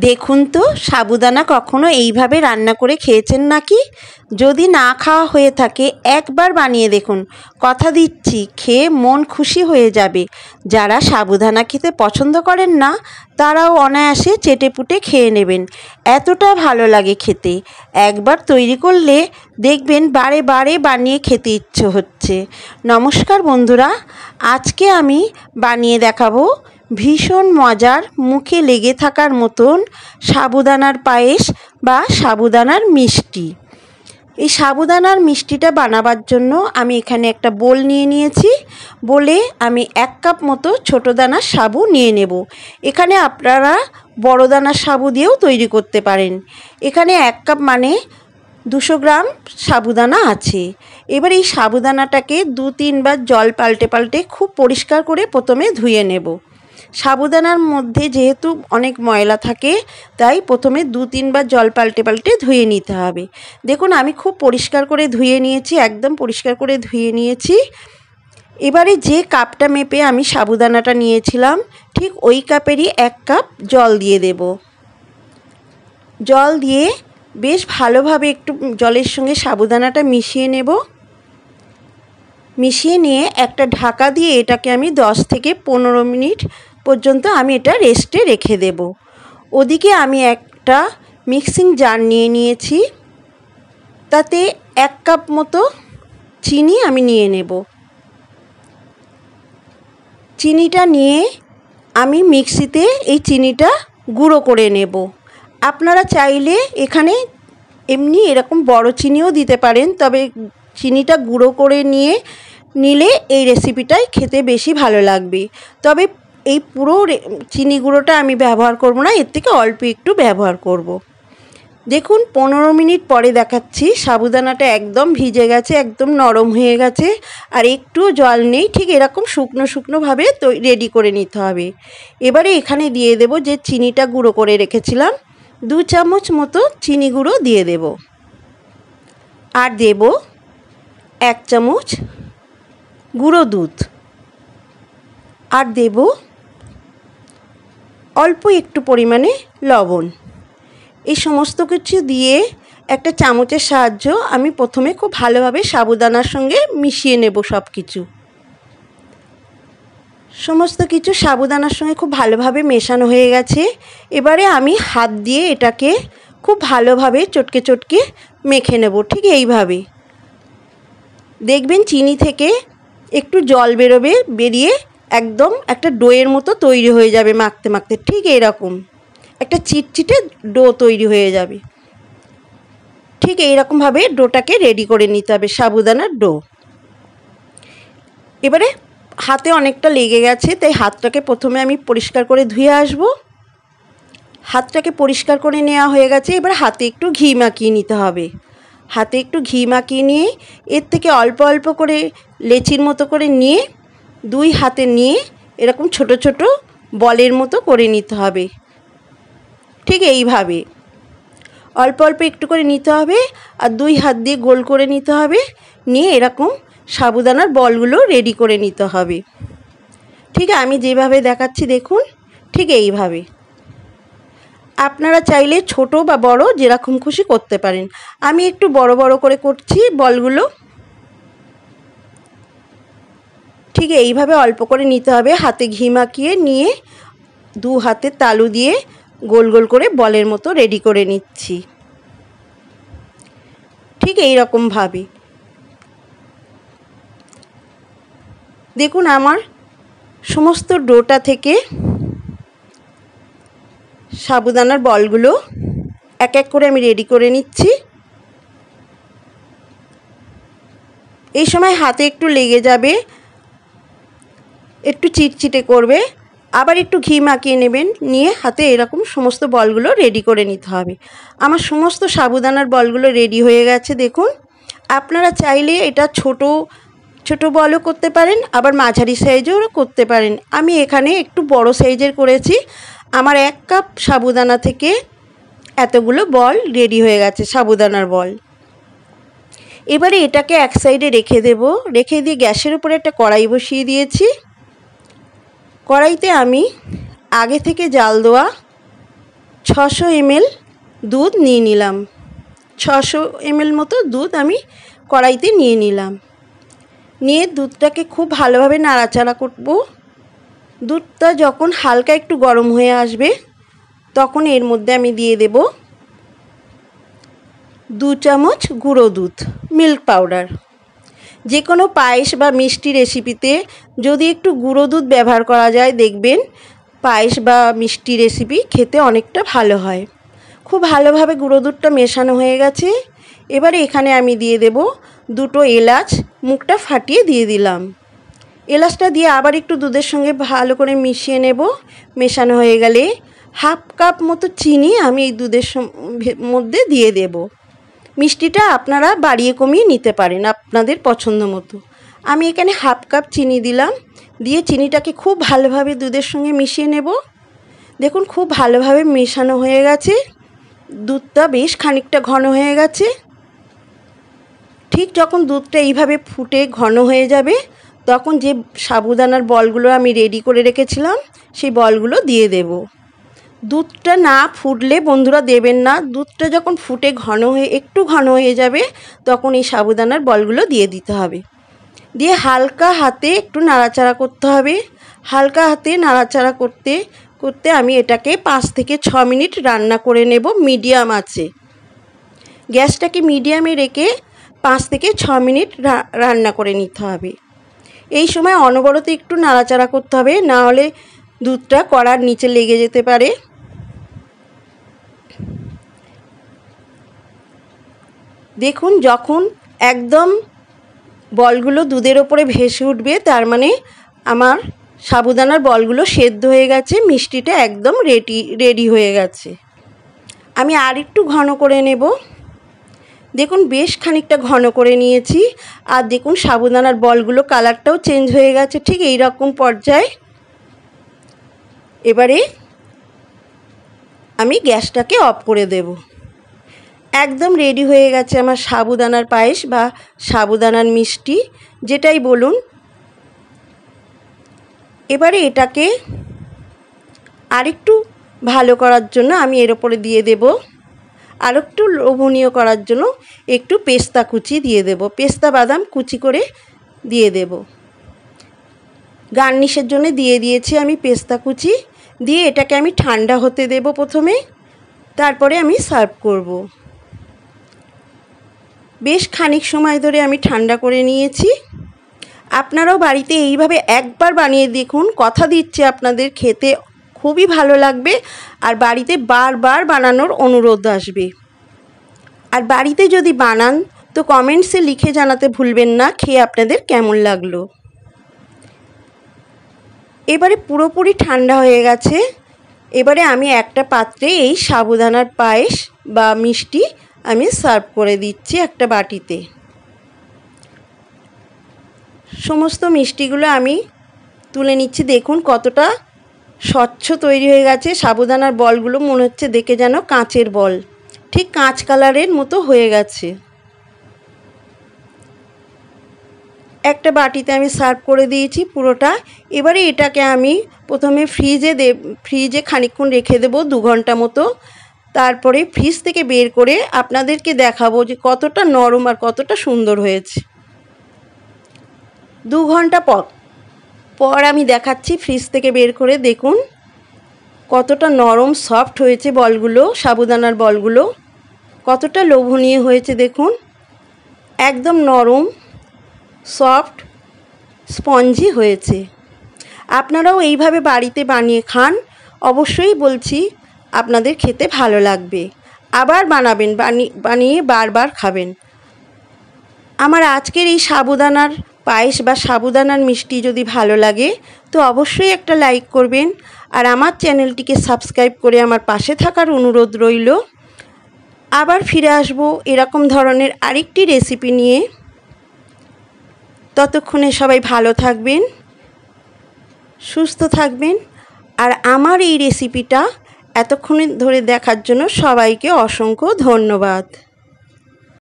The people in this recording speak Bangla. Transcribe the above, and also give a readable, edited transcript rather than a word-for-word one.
দেখুন তো সাবুদানা কখনো এইভাবে রান্না করে খেয়েছেন নাকি? যদি না খাওয়া হয়ে থাকে একবার বানিয়ে দেখুন, কথা দিচ্ছি খেয়ে মন খুশি হয়ে যাবে। যারা সাবুদানা খেতে পছন্দ করেন না তারাও অনায়াসে চেটেপুটে খেয়ে নেবেন, এতটা ভালো লাগে খেতে। একবার তৈরি করলে দেখবেন বারে বারে বানিয়ে খেতে ইচ্ছে হচ্ছে। নমস্কার বন্ধুরা, আজকে আমি বানিয়ে দেখাবো ভীষণ মজার, মুখে লেগে থাকার মতন সাবুদানার পায়েস বা সাবুদানার মিষ্টি। এই সাবুদানার মিষ্টিটা বানাবার জন্য আমি এখানে একটা বোল নিয়ে নিয়েছি। বলে আমি 1 কাপ মতো ছোটো দানার সাবু নিয়ে নেব। এখানে আপনারা বড় দানার সাবু দিয়েও তৈরি করতে পারেন। এখানে 1 কাপ মানে 200 গ্রাম সাবুদানা আছে। এবার এই সাবুদানাটাকে 2-3 বার জল পাল্টে পাল্টে খুব পরিষ্কার করে প্রথমে ধুয়ে নেব। সাবুদানার মধ্যে যেহেতু অনেক ময়লা থাকে তাই প্রথমে 2-3 বার জল পাল্টে পাল্টে ধুয়ে নিতে হবে। দেখুন আমি খুব পরিষ্কার করে ধুয়ে নিয়েছি, একদম পরিষ্কার করে ধুয়ে নিয়েছি। এবারে যে কাপটা মেপে আমি সাবুদানাটা নিয়েছিলাম ঠিক ওই কাপেরই 1 কাপ জল দিয়ে দেব। জল দিয়ে বেশ ভালোভাবে একটু জলের সঙ্গে সাবুদানাটা মিশিয়ে নেব। মিশিয়ে নিয়ে একটা ঢাকা দিয়ে এটাকে আমি 10 থেকে 15 মিনিট পর্যন্ত আমি এটা রেস্টে রেখে দেব। ওদিকে আমি একটা মিক্সিং জার নিয়ে নিয়েছি, তাতে 1 কাপ মতো চিনি আমি নিয়ে নেব। চিনিটা নিয়ে আমি মিক্সিতে এই চিনিটা গুঁড়ো করে নেব। আপনারা চাইলে এখানে এমনি এরকম বড় চিনিও দিতে পারেন, তবে চিনিটা গুঁড়ো করে নিলে এই রেসিপিটাই খেতে বেশি ভালো লাগবে। তবে এই পুরো চিনি গুঁড়োটা আমি ব্যবহার করব না, এর থেকে অল্প একটু ব্যবহার করব। দেখুন 15 মিনিট পরে দেখাচ্ছি, সাবুদানাটা একদম ভিজে গেছে, একদম নরম হয়ে গেছে, আর একটুও জল নেই। ঠিক এরকম শুকনো শুকনোভাবে রেডি করে নিতে হবে। এবারে এখানে দিয়ে দেব যে চিনিটা গুঁড়ো করে রেখেছিলাম, 2 চামচ মতো চিনি গুঁড়ো দিয়ে দেব। আর দেব 1 চামচ গুঁড়ো দুধ। আর দেব অল্প একটু পরিমাণে লবণ। এই সমস্ত কিছু দিয়ে একটা চামচের সাহায্য আমি প্রথমে খুব ভালোভাবে সাবুদানার সঙ্গে মিশিয়ে নেব। সমস্ত কিছু সাবুদানার সঙ্গে খুব ভালোভাবে মেশানো হয়ে গেছে। এবারে আমি হাত দিয়ে এটাকে খুব ভালোভাবে চটকে চটকে মেখে নেব। ঠিক এইভাবে দেখবেন চিনি থেকে একটু জল বেরিয়ে একদম একটা ডোয়ের মতো তৈরি হয়ে যাবে। মাখতে মাখতে ঠিক এরকম একটা চিটচিটে ডো তৈরি হয়ে যাবে। ঠিক এইরকমভাবে ডোটাকে রেডি করে নিতে হবে, সাবুদানার ডো। এবারে হাতে অনেকটা লেগে গেছে, তাই হাতটাকে প্রথমে আমি পরিষ্কার করে ধুয়ে আসব। হাতটাকে পরিষ্কার করে নেওয়া হয়ে গেছে। এবার হাতে একটু ঘি মাখিয়ে নিতে হবে। হাতে একটু ঘি মাখিয়ে নিয়ে এর থেকে অল্প অল্প করে লেচির মতো করে নিয়ে 2 হাতে নিয়ে এরকম ছোট ছোট বলের মতো করে নিতে হবে। ঠিক এইভাবে অল্প অল্প একটু করে নিতে হবে, আর 2 হাত দিয়ে গোল করে নিতে হবে। নিয়ে এরকম সাবুদানার বলগুলো রেডি করে নিতে হবে। ঠিক আমি যেভাবে দেখাচ্ছি দেখুন, ঠিক এইভাবে। আপনারা চাইলে ছোট বা বড় যেরকম খুশি করতে পারেন। আমি একটু বড় বড় করে করছি বলগুলো। ঠিক এইভাবে অল্প করে নিতে হবে। হাতে ঘি মাখিয়ে নিয়ে 2 হাতে তালু দিয়ে গোল গোল করে বলের মতো রেডি করে নিচ্ছি। ঠিক এই রকমভাবে দেখুন আমার সমস্ত ডোটা থেকে সাবুদানার বলগুলো এক এক করে আমি রেডি করে নিচ্ছি। এই সময় হাতে একটু লেগে যাবে, একটু চিটচিটে করবে, আবার একটু ঘি মাখিয়ে নেবেন। নিয়ে হাতে এরকম সমস্ত বলগুলো রেডি করে নিতে হবে। আমার সমস্ত সাবুদানার বলগুলো রেডি হয়ে গেছে দেখুন। আপনারা চাইলে এটা ছোট ছোট বলও করতে পারেন, আবার মাঝারি সাইজেও করতে পারেন। আমি এখানে একটু বড় সাইজের করেছি। আমার 1 কাপ সাবুদানা থেকে এতগুলো বল রেডি হয়ে গেছে, সাবুদানার বল। এবারে এটাকে এক সাইডে রেখে দেব। রেখে দিয়ে গ্যাসের উপরে একটা কড়াই বসিয়ে দিয়েছি। কড়াইতে আমি আগে থেকে জাল দেওয়া 600 ml দুধ নিয়ে নিলাম। 600 ml মতো দুধ আমি কড়াইতে নিয়ে নিলাম। নিয়ে দুধটাকে খুব ভালোভাবে নাড়াচাড়া করব। দুধটা যখন হালকা একটু গরম হয়ে আসবে তখন এর মধ্যে আমি দিয়ে দেব 2 চামচ গুঁড়ো দুধ, মিল্ক পাউডার। যে কোনো পায়েস বা মিষ্টি রেসিপিতে যদি একটু গুঁড়ো দুধ ব্যবহার করা যায়, দেখবেন পায়েস বা মিষ্টি রেসিপি খেতে অনেকটা ভালো হয়। খুব ভালোভাবে গুঁড়ো দুধটা মেশানো হয়ে গেছে। এবারে এখানে আমি দিয়ে দেব 2টো এলাচ, মুখটা ফাটিয়ে দিয়ে দিলাম। এলাচটা দিয়ে আবার একটু দুধের সঙ্গে ভালো করে মিশিয়ে নেব। মেশানো হয়ে গেলে হাফ কাপ মতো চিনি আমি এই দুধের মধ্যে দিয়ে দেব। মিষ্টিটা আপনারা বাড়িয়ে কমিয়ে নিতে পারেন আপনাদের পছন্দ মতো। আমি এখানে হাফ কাপ চিনি দিলাম। দিয়ে চিনিটাকে খুব ভালোভাবে দুধের সঙ্গে মিশিয়ে নেব। দেখুন খুব ভালোভাবে মেশানো হয়ে গেছে। দুধটা বেশ খানিকটা ঘন হয়ে গেছে। ঠিক যখন দুধটা এইভাবে ফুটে ঘন হয়ে যাবে তখন যে সাবুদানার বলগুলো আমি রেডি করে রেখেছিলাম সেই বলগুলো দিয়ে দেব। দুধটা না ফুটলে বন্ধুরা দেবেন না। দুধটা যখন ফুটে একটু ঘন হয়ে যাবে তখন এই সাবুদানার বলগুলো দিয়ে দিতে হবে। দিয়ে হালকা হাতে একটু নাড়াচাড়া করতে হবে। হালকা হাতে নাড়াচাড়া করতে করতে আমি এটাকে 5 থেকে 6 মিনিট রান্না করে নেব মিডিয়াম আঁচে। গ্যাসটাকে মিডিয়ামে রেখে 5 থেকে 6 মিনিট রান্না করে নিতে হবে। এই সময় অনবরত একটু নাড়াচাড়া করতে হবে, না হলে দুধটা কড়ার নিচে লেগে যেতে পারে। দেখুন যখন একদম বলগুলো দুধের ওপরে ভেসে উঠবে তার মানে আমার সাবুদানার বলগুলো সেদ্ধ হয়ে গেছে, মিষ্টিটা একদম রেডি হয়ে গেছে। আমি আর একটু ঘন করে নেব। দেখুন বেশ খানিকটা ঘন করে নিয়েছি। আর দেখুন সাবুদানার বলগুলো কালারটাও চেঞ্জ হয়ে গেছে ঠিক এই রকম পর্যায়ে। এবারে আমি গ্যাসটাকে অফ করে দেব। একদম রেডি হয়ে গেছে আমার সাবুদানার পায়েস বা সাবুদানার মিষ্টি, যেটাই বলুন। এবারে এটাকে আরেকটু ভালো করার জন্য আমি এর উপরে দিয়ে দেব, আর একটু লোভনীয় করার জন্য একটু পেস্তা কুচি দিয়ে দেব। পেস্তা বাদাম কুচি করে দিয়ে দেব। গার্নিশের জন্য দিয়ে দিয়েছি আমি পেস্তা কুচি। দিয়ে এটাকে আমি ঠান্ডা হতে দেব প্রথমে, তারপরে আমি সার্ভ করব। বেশ খানিক সময় ধরে আমি ঠান্ডা করে নিয়েছি। আপনারাও বাড়িতে এইভাবে একবার বানিয়ে দেখুন, কথা দিচ্ছি আপনাদের খেতে খুবই ভালো লাগবে আর বাড়িতে বারবার বানানোর অনুরোধ আসবে। আর বাড়িতে যদি বানান তো কমেন্টসে লিখে জানাতে ভুলবেন না খেয়ে আপনাদের কেমন লাগলো। এবারে পুরোপুরি ঠান্ডা হয়ে গেছে। এবারে আমি একটা পাত্রে এই সাবুদানার পায়েস বা মিষ্টি আমি সার্ভ করে দিচ্ছি একটা বাটিতে। সমস্ত মিষ্টিগুলো আমি তুলে নিচ্ছি। দেখুন কতটা স্বচ্ছ তৈরি হয়ে গেছে। সাবুদানার বলগুলো মনে হচ্ছে দেখে যেন কাঁচের বল, ঠিক কাঁচ কালারের মতো হয়ে গেছে। একটা বাটিতে আমি সার্ভ করে দিয়েছি পুরোটা। এবারে এটাকে আমি প্রথমে ফ্রিজে খানিকক্ষণ রেখে দেব 2 ঘন্টা মতো। তারপরে ফ্রিজ থেকে বের করে আপনাদেরকে দেখাবো যে কতটা নরম আর কতটা সুন্দর হয়েছে। 2 ঘন্টা পর আমি দেখাচ্ছি ফ্রিজ থেকে বের করে। দেখুন কতটা নরম সফট হয়েছে বলগুলো, সাবুদানার বলগুলো কতটা লোভনীয় হয়েছে। দেখুন একদম নরম সফট স্পঞ্জি হয়েছে। আপনারাও এইভাবে বাড়িতে বানিয়ে খান, অবশ্যই বলছি আপনাদের খেতে ভালো লাগবে। আবার বানাবেন, বানিয়ে বারবার খাবেন। আমার আজকের এই সাবুদানার পায়েস বা সাবুদানার মিষ্টি যদি ভালো লাগে তো অবশ্যই একটা লাইক করবেন আর আমার চ্যানেলটিকে সাবস্ক্রাইব করে আমার পাশে থাকার অনুরোধ রইল। আবার ফিরে আসব এরকম ধরনের আরেকটি রেসিপি নিয়ে। ততক্ষণে সবাই ভালো থাকবেন, সুস্থ থাকবেন। আর আমার এই রেসিপিটা এতক্ষণ ধরে দেখার জন্য সবাইকে অসংখ্য ধন্যবাদ।